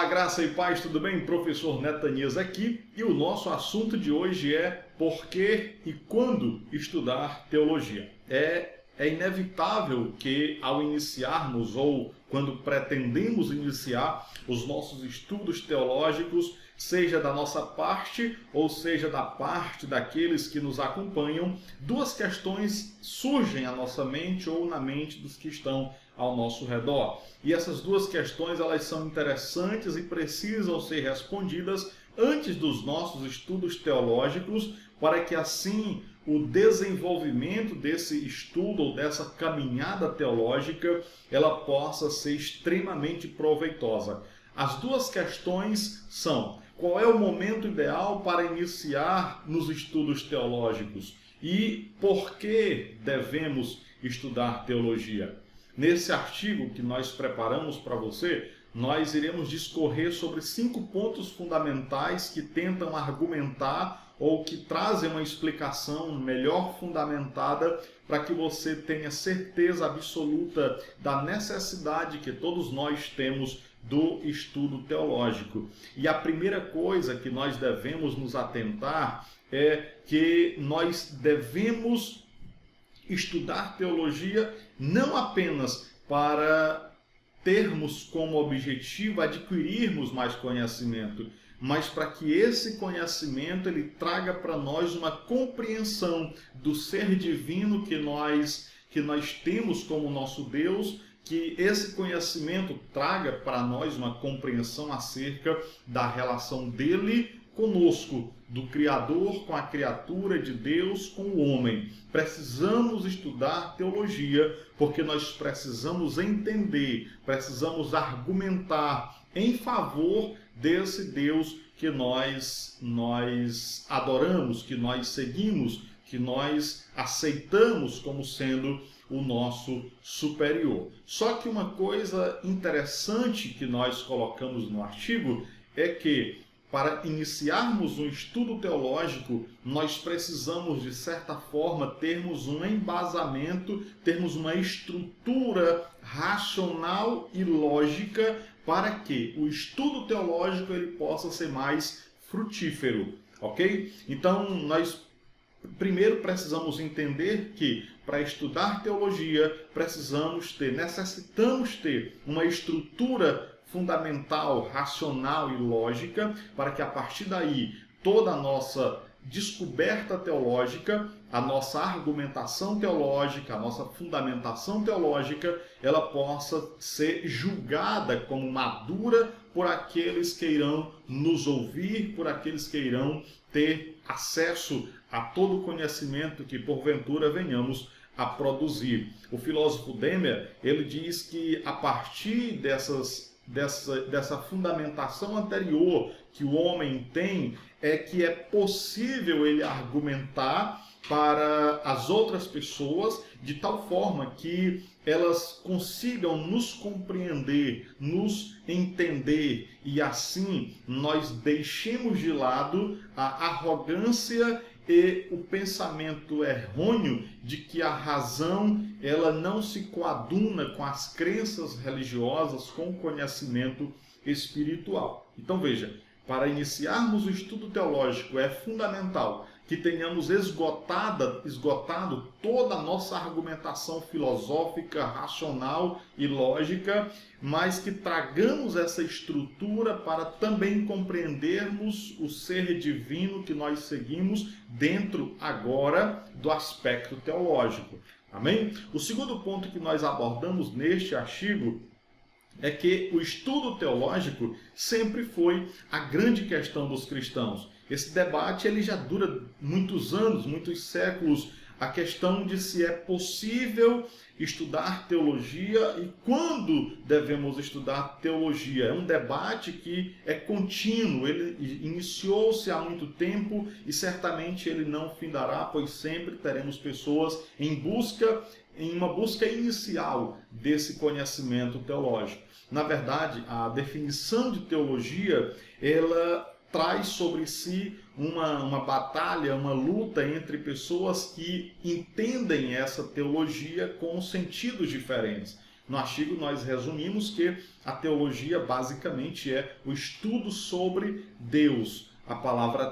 Graça e paz, tudo bem? Professor Netanias aqui, e o nosso assunto de hoje é por que e quando estudar teologia. É inevitável que ao iniciarmos ou quando pretendemos iniciar os nossos estudos teológicos, seja da nossa parte ou seja da parte daqueles que nos acompanham, duas questões surgem à nossa mente ou na mente dos que estão ao nosso redor. E essas duas questões, elas são interessantes e precisam ser respondidas antes dos nossos estudos teológicos, para que assim o desenvolvimento desse estudo ou dessa caminhada teológica, ela possa ser extremamente proveitosa. As duas questões são: qual é o momento ideal para iniciar nos estudos teológicos? E por que devemos estudar teologia? Nesse artigo que nós preparamos para você, nós iremos discorrer sobre 5 pontos fundamentais que tentam argumentar ou que trazem uma explicação melhor fundamentada para que você tenha certeza absoluta da necessidade que todos nós temos do estudo teológico. E a primeira coisa que nós devemos nos atentar é que nós devemos estudar teologia não apenas para termos como objetivo adquirirmos mais conhecimento, mas para que esse conhecimento ele traga para nós uma compreensão do ser divino que nós temos como nosso Deus, que esse conhecimento traga para nós uma compreensão acerca da relação dele conosco, do Criador com a criatura, de Deus com o homem. Precisamos estudar teologia porque nós precisamos entender, precisamos argumentar em favor desse Deus que nós adoramos, que nós seguimos, que nós aceitamos como sendo o nosso superior. Só que uma coisa interessante que nós colocamos no artigo é que para iniciarmos um estudo teológico, nós precisamos, de certa forma, termos um embasamento, termos uma estrutura racional e lógica para que o estudo teológico ele possa ser mais frutífero, ok? Então, nós primeiro precisamos entender que para estudar teologia necessitamos ter uma estrutura fundamental, racional e lógica, para que a partir daí toda a nossa descoberta teológica, a nossa argumentação teológica, a nossa fundamentação teológica, ela possa ser julgada como madura por aqueles que irão nos ouvir, por aqueles que irão ter acesso a todo o conhecimento que porventura venhamos a produzir. O filósofo Demer, ele diz que a partir dessa fundamentação anterior que o homem tem, é que é possível ele argumentar para as outras pessoas de tal forma que elas consigam nos compreender, nos entender, e assim nós deixemos de lado a arrogância e o pensamento errôneo de que a razão ela não se coaduna com as crenças religiosas, com o conhecimento espiritual. Então veja, para iniciarmos o estudo teológico é fundamental que tenhamos esgotado toda a nossa argumentação filosófica, racional e lógica, mas que tragamos essa estrutura para também compreendermos o ser divino que nós seguimos dentro agora do aspecto teológico. Amém? O segundo ponto que nós abordamos neste artigo é que o estudo teológico sempre foi a grande questão dos cristãos. Esse debate ele já dura muitos anos, muitos séculos, a questão de se é possível estudar teologia e quando devemos estudar teologia. É um debate que é contínuo, ele iniciou-se há muito tempo e certamente ele não findará, pois sempre teremos pessoas em uma busca inicial desse conhecimento teológico. Na verdade, a definição de teologia, ela traz sobre si uma batalha, uma luta entre pessoas que entendem essa teologia com sentidos diferentes. No artigo nós resumimos que a teologia basicamente é o estudo sobre Deus. A palavra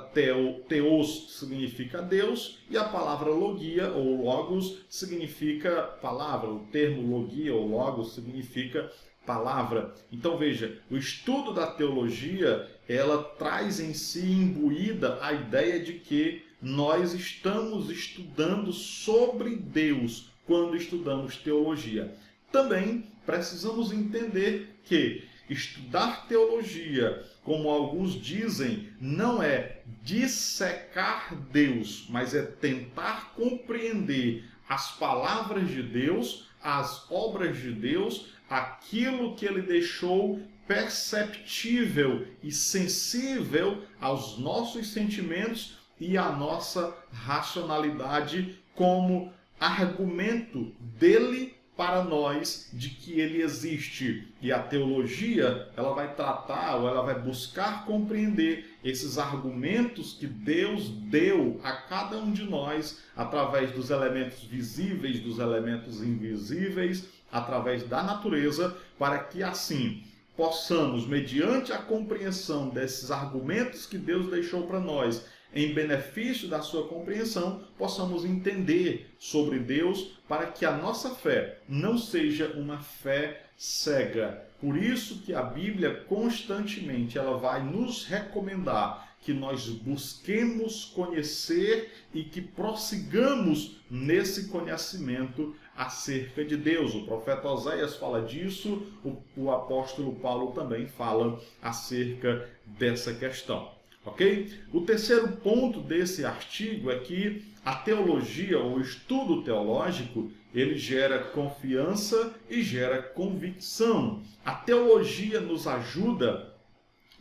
teos significa Deus e a palavra logia ou logos significa palavra. O termo logia ou logos significa palavra. Então veja, o estudo da teologia, ela traz em si imbuída a ideia de que nós estamos estudando sobre Deus quando estudamos teologia. Também precisamos entender que estudar teologia, como alguns dizem, não é dissecar Deus, mas é tentar compreender as palavras de Deus, as obras de Deus, aquilo que ele deixou perceptível e sensível aos nossos sentimentos e à nossa racionalidade como argumento dele para nós de que ele existe. E a teologia, ela vai tratar ou ela vai buscar compreender esses argumentos que Deus deu a cada um de nós através dos elementos visíveis, dos elementos invisíveis, através da natureza, para que assim possamos, mediante a compreensão desses argumentos que Deus deixou para nós, em benefício da sua compreensão, possamos entender sobre Deus para que a nossa fé não seja uma fé cega. Por isso que a Bíblia constantemente ela vai nos recomendar que nós busquemos conhecer e que prossigamos nesse conhecimento acerca de Deus. O profeta Oséias fala disso, o apóstolo Paulo também fala acerca dessa questão. Ok? O terceiro ponto desse artigo é que a teologia, ou estudo teológico, ele gera confiança e gera convicção. A teologia nos ajuda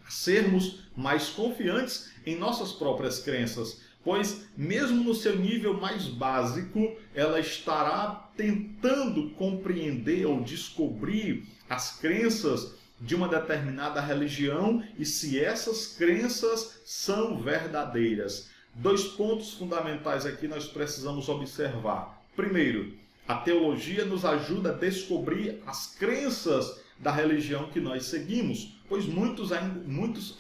a sermos mais confiantes em nossas próprias crenças, pois mesmo no seu nível mais básico, ela estará tentando compreender ou descobrir as crenças de uma determinada religião e se essas crenças são verdadeiras. Dois pontos fundamentais aqui nós precisamos observar. Primeiro, a teologia nos ajuda a descobrir as crenças da religião que nós seguimos, pois muitos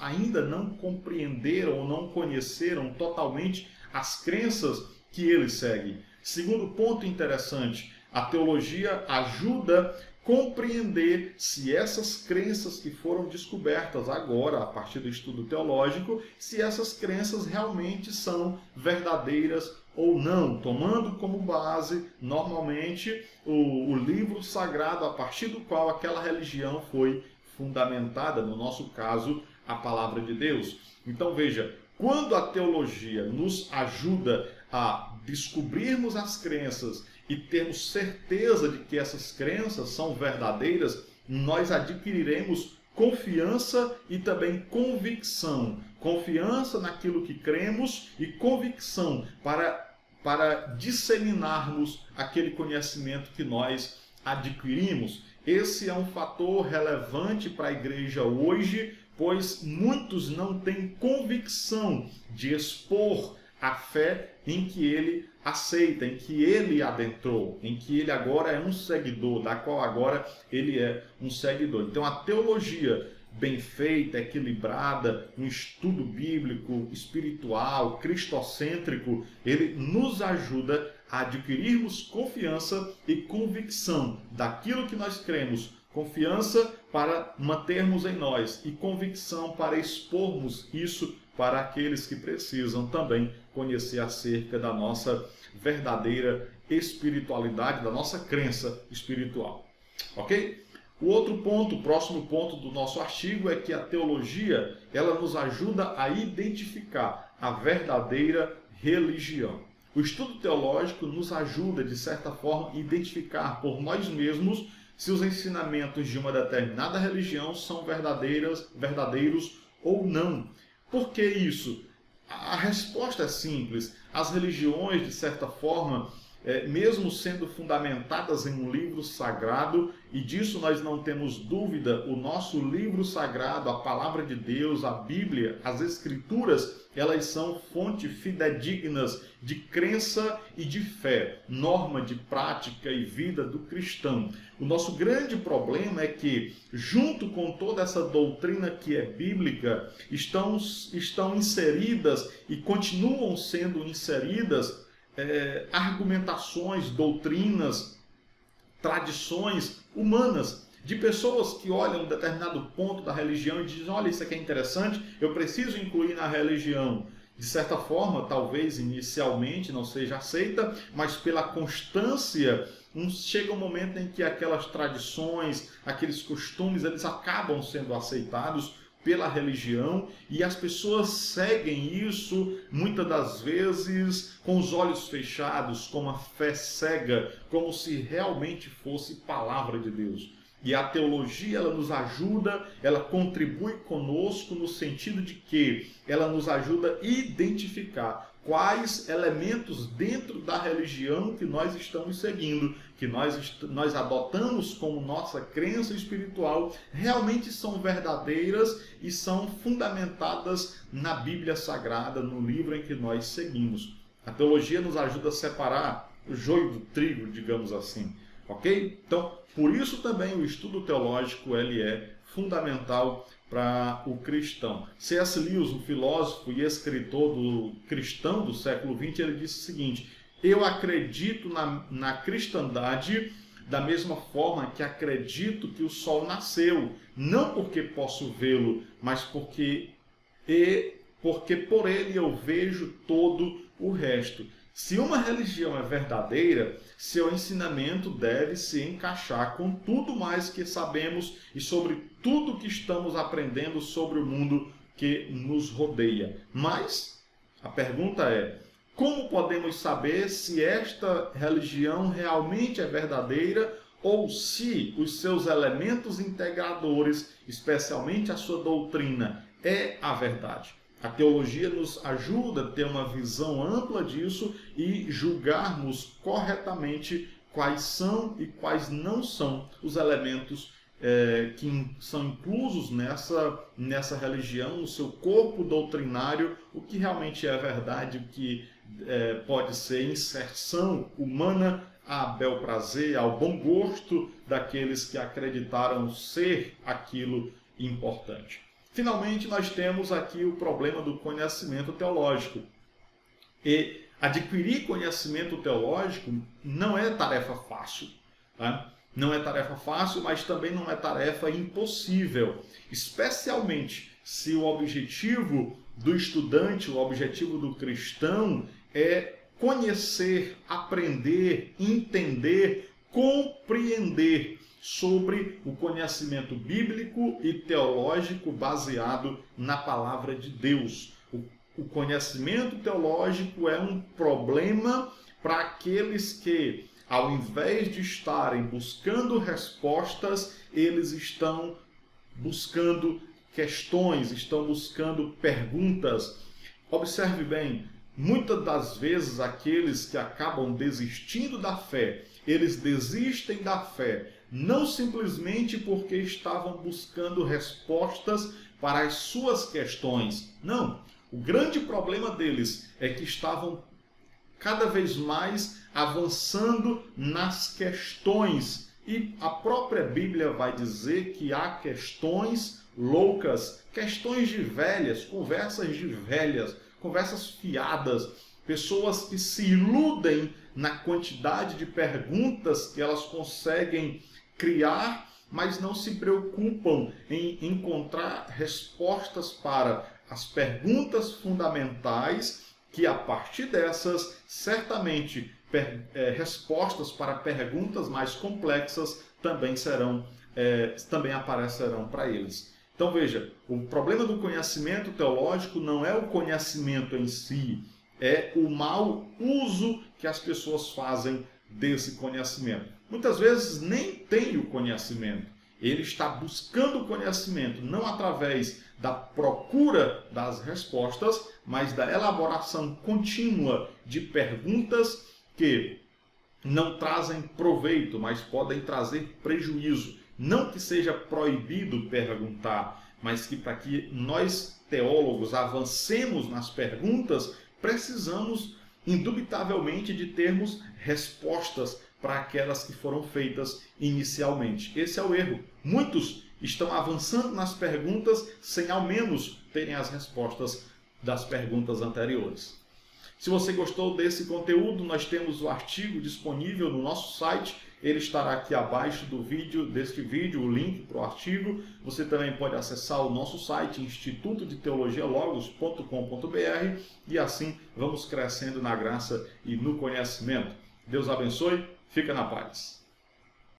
ainda não compreenderam ou não conheceram totalmente as crenças que eles seguem. Segundo ponto interessante, a teologia ajuda a compreender se essas crenças que foram descobertas agora, a partir do estudo teológico, se essas crenças realmente são verdadeiras ou não, tomando como base, normalmente, o livro sagrado a partir do qual aquela religião foi fundamentada, no nosso caso, a palavra de Deus. Então veja, quando a teologia nos ajuda a descobrirmos as crenças e termos certeza de que essas crenças são verdadeiras, nós adquiriremos confiança e também convicção. Confiança naquilo que cremos e convicção para disseminarmos aquele conhecimento que nós adquirimos. Esse é um fator relevante para a igreja hoje, pois muitos não têm convicção de expor a fé em que ele aceita, em que ele adentrou, em que ele agora é um seguidor, da qual agora ele é um seguidor. Então a teologia bem feita, equilibrada, um estudo bíblico, espiritual, cristocêntrico, ele nos ajuda a adquirirmos confiança e convicção daquilo que nós cremos. Confiança para mantermos em nós e convicção para expormos isso para aqueles que precisam também conhecer acerca da nossa verdadeira espiritualidade, da nossa crença espiritual. Ok? O outro ponto, o próximo ponto do nosso artigo é que a teologia, ela nos ajuda a identificar a verdadeira religião. O estudo teológico nos ajuda, de certa forma, a identificar por nós mesmos se os ensinamentos de uma determinada religião são verdadeiros ou não. Por que isso? A resposta é simples. As religiões, de certa forma, mesmo sendo fundamentadas em um livro sagrado, e disso nós não temos dúvida, o nosso livro sagrado, a palavra de Deus, a Bíblia, as Escrituras, elas são fontes fidedignas de crença e de fé, norma de prática e vida do cristão. O nosso grande problema é que, junto com toda essa doutrina que é bíblica, estão inseridas e continuam sendo inseridas argumentações, doutrinas, tradições humanas, de pessoas que olham um determinado ponto da religião e dizem, olha, isso aqui é interessante, eu preciso incluir na religião. De certa forma, talvez inicialmente não seja aceita, mas pela constância, chega um momento em que aquelas tradições, aqueles costumes, eles acabam sendo aceitados pela religião, e as pessoas seguem isso, muitas das vezes, com os olhos fechados, com uma fé cega, como se realmente fosse palavra de Deus. E a teologia, ela nos ajuda, ela contribui conosco no sentido de que ela nos ajuda a identificar quais elementos dentro da religião que nós estamos seguindo, que nós adotamos como nossa crença espiritual, realmente são verdadeiras e são fundamentadas na Bíblia Sagrada, no livro em que nós seguimos. A teologia nos ajuda a separar o joio do trigo, digamos assim. Ok? Então, por isso também o estudo teológico ele é fundamental para o cristão. C.S. Lewis, um filósofo e escritor cristão do século XX, ele disse o seguinte: eu acredito na cristandade da mesma forma que acredito que o sol nasceu, não porque posso vê-lo, mas porque por ele eu vejo todo o resto. Se uma religião é verdadeira, seu ensinamento deve se encaixar com tudo mais que sabemos e sobre tudo que estamos aprendendo sobre o mundo que nos rodeia. Mas a pergunta é: como podemos saber se esta religião realmente é verdadeira ou se os seus elementos integradores, especialmente a sua doutrina, é a verdade? A teologia nos ajuda a ter uma visão ampla disso e julgarmos corretamente quais são e quais não são os elementos que são inclusos nessa religião, no seu corpo doutrinário, o que realmente é verdade, o que pode ser inserção humana a bel prazer, ao bom gosto daqueles que acreditaram ser aquilo importante. Finalmente, nós temos aqui o problema do conhecimento teológico. E adquirir conhecimento teológico não é tarefa fácil. Tá? Não é tarefa fácil, mas também não é tarefa impossível. Especialmente se o objetivo do estudante, o objetivo do cristão é conhecer, aprender, entender, compreender sobre o conhecimento bíblico e teológico baseado na palavra de Deus. O conhecimento teológico é um problema para aqueles que, ao invés de estarem buscando respostas, eles estão buscando questões, estão buscando perguntas. Observe bem, muitas das vezes aqueles que acabam desistindo da fé, eles desistem da fé não simplesmente porque estavam buscando respostas para as suas questões. Não. O grande problema deles é que estavam cada vez mais avançando nas questões. E a própria Bíblia vai dizer que há questões loucas, questões de velhas, conversas fiadas, pessoas que se iludem na quantidade de perguntas que elas conseguem criar, mas não se preocupam em encontrar respostas para as perguntas fundamentais, que a partir dessas, certamente, respostas para perguntas mais complexas também aparecerão para eles. Então veja, o problema do conhecimento teológico não é o conhecimento em si, é o mau uso que as pessoas fazem desse conhecimento. Muitas vezes nem tem o conhecimento. Ele está buscando o conhecimento, não através da procura das respostas, mas da elaboração contínua de perguntas que não trazem proveito, mas podem trazer prejuízo. Não que seja proibido perguntar, mas que para que nós teólogos avancemos nas perguntas, precisamos indubitavelmente de termos respostas para aquelas que foram feitas inicialmente. Esse é o erro. Muitos estão avançando nas perguntas sem ao menos terem as respostas das perguntas anteriores. Se você gostou desse conteúdo, nós temos o artigo disponível no nosso site. Ele estará aqui abaixo deste vídeo, o link para o artigo. Você também pode acessar o nosso site, institutodeteologialogos.com.br, e assim vamos crescendo na graça e no conhecimento. Deus abençoe, fica na paz.